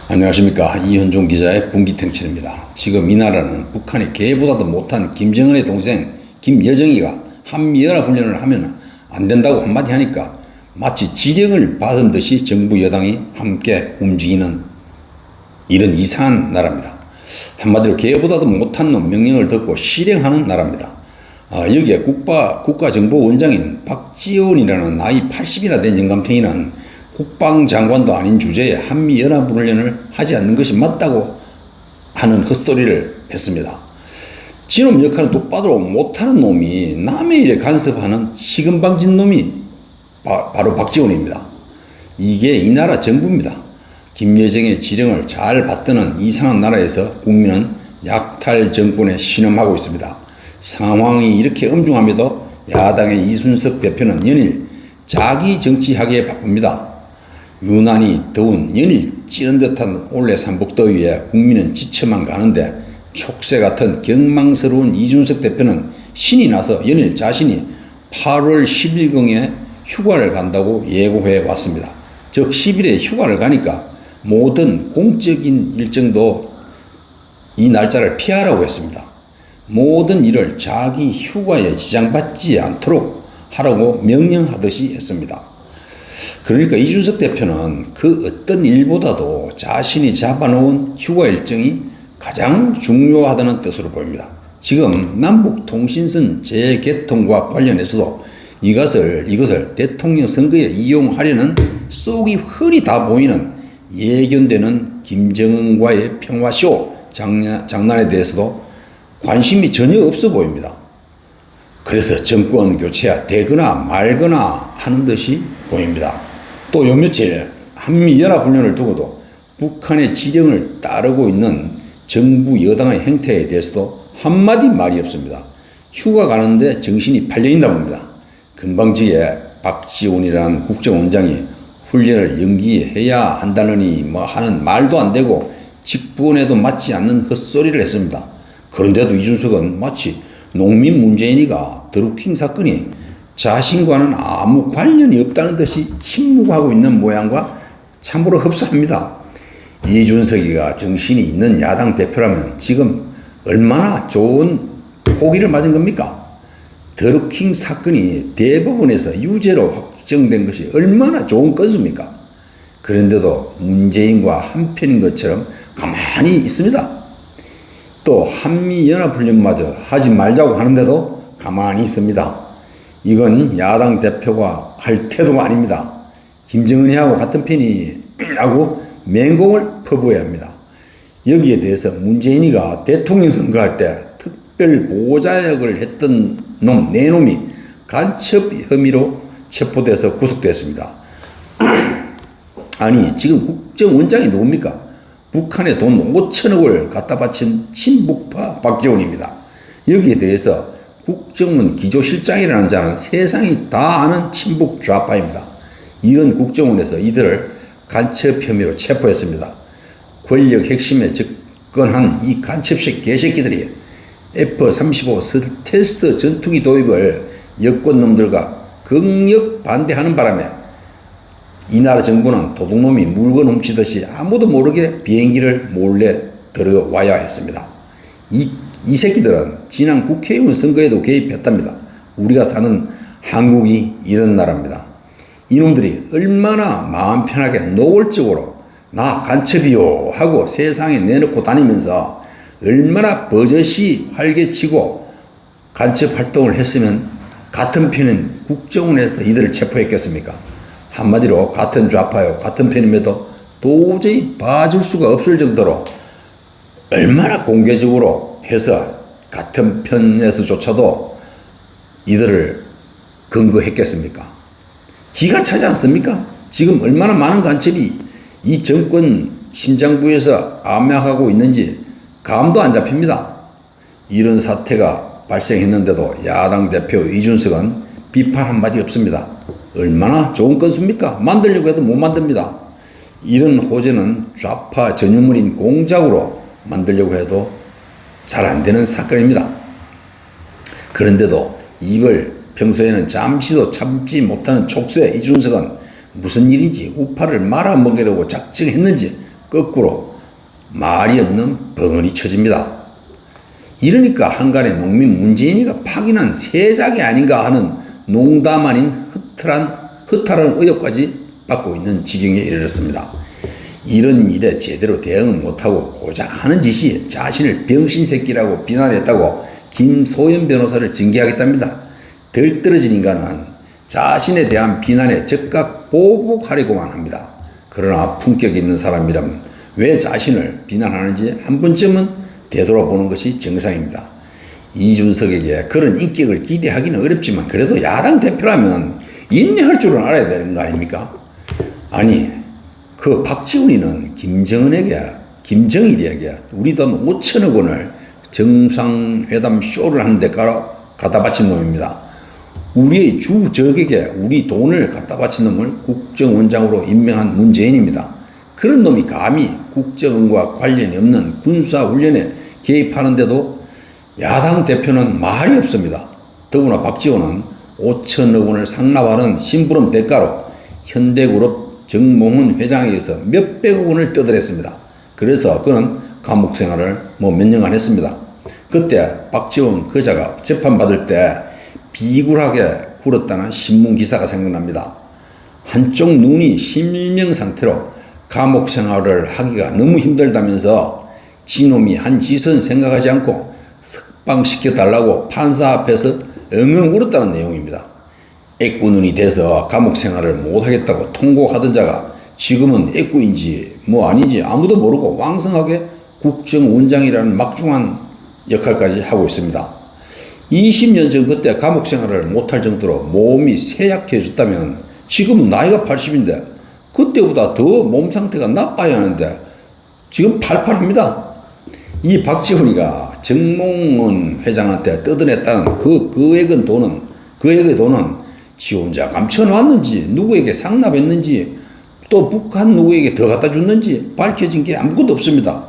안녕하십니까. 이현종 기자의 분기탱천입니다. 지금 이 나라는 북한이 개보다도 못한 김정은의 동생 김여정이가 한미연합훈련을 하면 안 된다고 한마디 하니까 마치 지령을 받은 듯이 정부 여당이 함께 움직이는 이런 이상한 나라입니다. 한마디로 개보다도 못한 놈 명령을 듣고 실행하는 나라입니다. 여기에 국가정보원장인 박지원이라는 나이 80이나 된 영감탱이는 국방장관도 아닌 주제에 한미연합훈련을 하지 않는 것이 맞다고 하는 헛소리를 했습니다. 지놈 역할은 똑바로 못하는 놈이 남의 일에 간섭하는 시금방진 놈이 바로 박지원입니다. 이게 이 나라 정부입니다. 김여정의 지령을 잘 받드는 이상한 나라에서 국민은 약탈 정권에 신음하고 있습니다. 상황이 이렇게 엄중함에도 야당의 이준석 대표는 연일 자기 정치하기에 바쁩니다. 유난히 더운 연일 찌는 듯한 올해 삼복더위에 국민은 지쳐만 가는데 촉새 같은 경망스러운 이준석 대표는 신이 나서 연일 자신이 8월 10일경에 휴가를 간다고 예고해 왔습니다. 즉 10일에 휴가를 가니까 모든 공적인 일정도 이 날짜를 피하라고 했습니다. 모든 일을 자기 휴가에 지장받지 않도록 하라고 명령하듯이 했습니다. 그러니까 이준석 대표는 그 어떤 일보다도 자신이 잡아놓은 휴가 일정이 가장 중요하다는 뜻으로 보입니다. 지금 남북통신선 재개통과 관련해서도 이것을 대통령 선거에 이용하려는 속이 훤히 다 보이는 예견되는 김정은과의 평화쇼 장난에 대해서도 관심이 전혀 없어 보입니다. 그래서 정권 교체가 되거나 말거나 하는 듯이 보입니다. 또 요 며칠 한미연합훈련을 두고도 북한의 지령을 따르고 있는 정부 여당의 행태에 대해서도 한마디 말이 없습니다. 휴가 가는데 정신이 팔려있나 봅니다. 금방지에 박지원이라는 국정원장이 훈련을 연기해야 한다느니 하는 말도 안 되고 직분에도 맞지 않는 헛소리를 했습니다. 그런데도 이준석은 마치 농민 문재인이가 드루킹 사건이 자신과는 아무 관련이 없다는 듯이 침묵하고 있는 모양과 참으로 흡사합니다. 이준석이가 정신이 있는 야당 대표라면 지금 얼마나 좋은 호기를 맞은 겁니까? 드루킹 사건이 대법원에서 유죄로 확정된 것이 얼마나 좋은 건수입니까? 그런데도 문재인과 한편인 것처럼 가만히 있습니다. 또 한미연합훈련마저 하지 말자고 하는데도 가만히 있습니다. 이건 야당 대표가 할 태도가 아닙니다. 김정은이하고 같은 편이라고 맹공을 퍼부어야 합니다. 여기에 대해서 문재인이가 대통령 선거할 때 특별 보호자 역을 했던 네 놈이 간첩 혐의로 체포돼서 구속됐습니다. 아니 지금 국정원장이 누굽니까? 북한에 돈 5천억을 갖다 바친 친북파 박지원입니다. 여기에 대해서 국정원 기조실장이라는 자는 세상이 다 아는 친북 좌파입니다. 이런 국정원에서 이들을 간첩 혐의로 체포했습니다. 권력 핵심에 접근한 이 간첩식 개새끼들이 F-35 스텔스 전투기 도입을 여권놈들과 극력 반대하는 바람에 이 나라 정부는 도둑놈이 물건 훔치듯이 아무도 모르게 비행기를 몰래 들어와야 했습니다. 이 새끼들은 지난 국회의원 선거에도 개입했답니다. 우리가 사는 한국이 이런 나라입니다. 이놈들이 얼마나 마음 편하게 노골적으로 나 간첩이요 하고 세상에 내놓고 다니면서 얼마나 버젓이 활개치고 간첩 활동을 했으면 같은 편인 국정원에서 이들을 체포했겠습니까? 한마디로 같은 좌파요 같은 편임에도 도저히 봐줄 수가 없을 정도로 얼마나 공개적으로 해서 같은 편에서조차도 이들을 근거했겠습니까? 기가 차지 않습니까? 지금 얼마나 많은 간첩이 이 정권 심장부에서 암약하고 있는지 감도 안 잡힙니다. 이런 사태가 발생했는데도 야당 대표 이준석은 비판 한마디 없습니다. 얼마나 좋은 건수입니까? 만들려고 해도 못 만듭니다. 이런 호재는 좌파 전유물인 공작으로 만들려고 해도 잘 안 되는 사건입니다. 그런데도 입을 평소에는 잠시도 참지 못하는 촉새 이준석은 무슨 일인지 우파를 말아먹으려고 작정했는지 거꾸로 말이 없는 벙어리 처집니다. 이러니까 한간에 농민 문재인이가 파기난 세작이 아닌가 하는 농담 아닌 허탈한 의혹까지 받고 있는 지경에 이르렀습니다. 이런 일에 제대로 대응을 못하고 고작 하는 짓이 자신을 병신새끼라고 비난했다고 김소연 변호사를 징계하겠답니다. 덜 떨어진 인간은 자신에 대한 비난에 즉각 보복하려고만 합니다. 그러나 품격 있는 사람이라면 왜 자신을 비난하는지 한 번쯤은 되돌아보는 것이 정상입니다. 이준석에게 그런 인격을 기대하기는 어렵지만 그래도 야당 대표라면 인내할 줄은 알아야 되는 거 아닙니까? 아니, 그 박지훈이는 김정일에게 우리 돈 5천억 원을 정상회담 쇼를 하는 데 갖다 바친 놈입니다. 우리의 주적에게 우리 돈을 갖다 바친 놈을 국정원장으로 임명한 문재인입니다. 그런 놈이 감히 국정원과 관련이 없는 군사훈련에 개입하는데도 야당 대표는 말이 없습니다. 더구나 박지원은 5천억 원을 상납하는 심부름 대가로 현대그룹 정몽훈 회장에 의해서 몇백억 원을 떠들었습니다. 그래서 그는 감옥 생활을 몇 년간 했습니다. 그때 박지원 그자가 재판받을 때 비굴하게 굴었다는 신문기사가 생각납니다. 한쪽 눈이 실명 상태로 감옥 생활을 하기가 너무 힘들다면서 지놈이 한 짓은 생각하지 않고 석방시켜달라고 판사 앞에서 엉엉 울었다는 내용입니다. 애꾸눈이 돼서 감옥 생활을 못하겠다고 통곡하던 자가 지금은 애꾸인지 아닌지 아무도 모르고 왕성하게 국정원장이라는 막중한 역할까지 하고 있습니다. 20년 전 그때 감옥 생활을 못할 정도로 몸이 쇠약해졌다면 지금은 나이가 80인데 그때보다 더 몸 상태가 나빠야 하는데 지금 팔팔합니다. 이 박지훈이가 정몽원 회장한테 뜯어냈다는 그액의 돈은 지 혼자 감춰놨는지 누구에게 상납했는지 또 북한 누구에게 더 갖다 줬는지 밝혀진 게 아무것도 없습니다.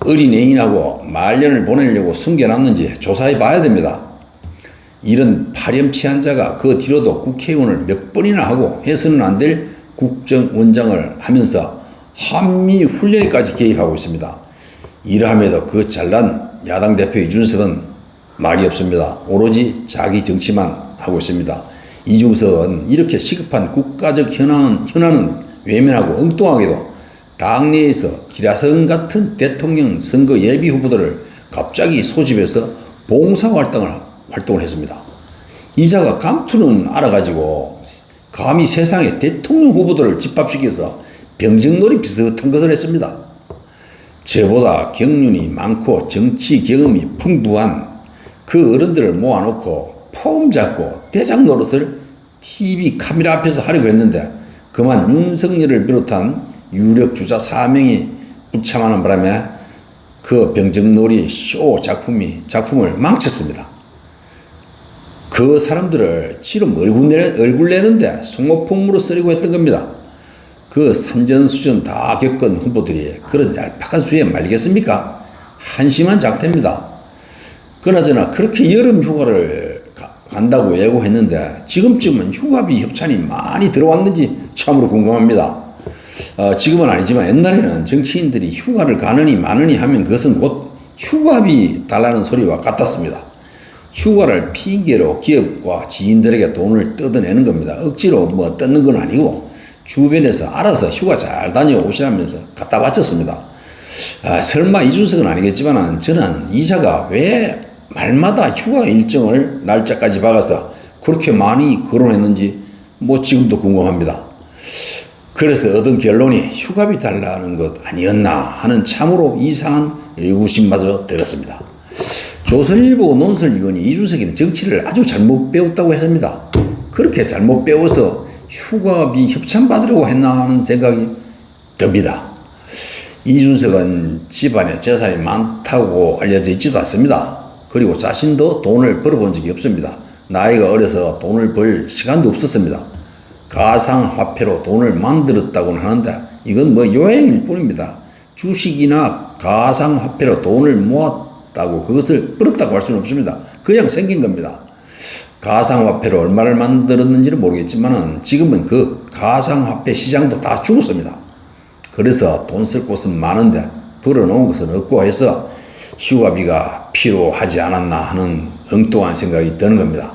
어린 애인하고 말년을 보내려고 숨겨놨는지 조사해 봐야 됩니다. 이런 파렴치한 자가 그 뒤로도 국회의원을 몇 번이나 하고 해서는 안 될 국정원장을 하면서 한미 훈련에까지 개입하고 있습니다. 이러함에도 그 잘난 야당 대표 이준석은 말이 없습니다. 오로지 자기 정치만 하고 있습니다. 이준석은 이렇게 시급한 국가적 현안은 외면하고 엉뚱하게도 당내에서 기라성 같은 대통령 선거 예비 후보들을 갑자기 소집해서 봉사활동을 했습니다. 이자가 감투는 알아가지고 감히 세상에 대통령 후보들을 집합시켜서 병정놀이 비슷한 것을 했습니다. 저보다 경륜이 많고 정치 경험이 풍부한 그 어른들을 모아놓고 폼 잡고 대장 노릇을 TV 카메라 앞에서 하려고 했는데 그만 윤석열을 비롯한 유력 주자 4명이 불참하는 바람에 그 병정놀이 쇼 작품을 망쳤습니다. 그 사람들을 지름 얼굴 내는데 송호풍으로 쓰려고 했던 겁니다. 그 산전수전 다 겪은 후보들이 그런 얄팍한 수에 말리겠습니까? 한심한 작태입니다. 그나저나 그렇게 여름 휴가를 간다고 예고했는데 지금쯤은 휴가비 협찬이 많이 들어왔는지 참으로 궁금합니다. 지금은 아니지만 옛날에는 정치인들이 휴가를 가느니 마느니 하면 그것은 곧 휴가비 달라는 소리와 같았습니다. 휴가를 핑계로 기업과 지인들에게 돈을 뜯어내는 겁니다. 억지로 뜯는 건 아니고 주변에서 알아서 휴가 잘 다녀오시라면서 갖다 바쳤습니다. 설마 이준석은 아니겠지만 저는 이자가 왜 말마다 휴가 일정을 날짜까지 박아서 그렇게 많이 거론했는지 지금도 궁금합니다. 그래서 얻은 결론이 휴가비 달라는 것 아니었나 하는 참으로 이상한 의구심마저 들었습니다. 조선일보 논설위원이 이준석이는 정치를 아주 잘못 배웠다고 했습니다. 그렇게 잘못 배워서 휴가비 협찬 받으려고 했나 하는 생각이 듭니다. 이준석은 집안에 재산이 많다고 알려져 있지도 않습니다. 그리고 자신도 돈을 벌어본 적이 없습니다. 나이가 어려서 돈을 벌 시간도 없었습니다. 가상화폐로 돈을 만들었다고는 하는데 이건 요행일 뿐입니다. 주식이나 가상화폐로 돈을 모았다고 그것을 벌었다고 할 수는 없습니다. 그냥 생긴 겁니다. 가상화폐를 얼마를 만들었는지는 모르겠지만 지금은 그 가상화폐 시장도 다 죽었습니다. 그래서 돈 쓸 곳은 많은데 벌어놓은 것은 없고 해서 휴가비가 필요하지 않았나 하는 엉뚱한 생각이 드는 겁니다.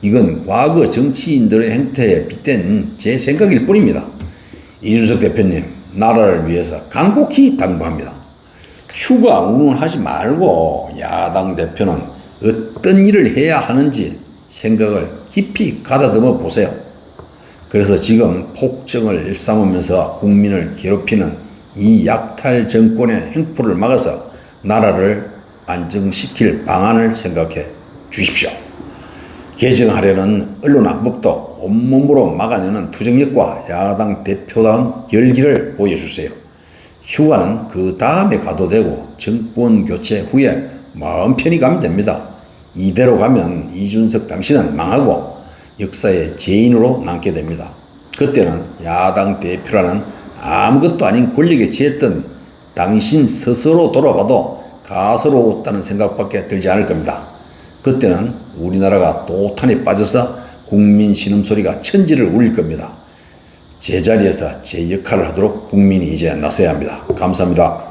이건 과거 정치인들의 행태에 빗댄 제 생각일 뿐입니다. 이준석 대표님, 나라를 위해서 간곡히 당부합니다. 휴가 운운하지 말고 야당 대표는 어떤 일을 해야 하는지 생각을 깊이 가다듬어 보세요. 그래서 지금 폭정을 일삼으면서 국민을 괴롭히는 이 약탈 정권의 횡포를 막아서 나라를 안정시킬 방안을 생각해 주십시오. 개정하려는 언론학법도 온몸으로 막아내는 투쟁력과 야당 대표다운 열기를 보여주세요. 휴가는 그 다음에 가도 되고 정권 교체 후에 마음 편히 가면 됩니다. 이대로 가면 이준석 당신은 망하고 역사의 죄인으로 남게 됩니다. 그때는 야당 대표라는 아무것도 아닌 권력에 취했던 당신 스스로 돌아가도 가소로웠다는 생각밖에 들지 않을 겁니다. 그때는 우리나라가 도탄에 빠져서 국민 신음소리가 천지를 울릴 겁니다. 제자리에서 제 역할을 하도록 국민이 이제 나서야 합니다. 감사합니다.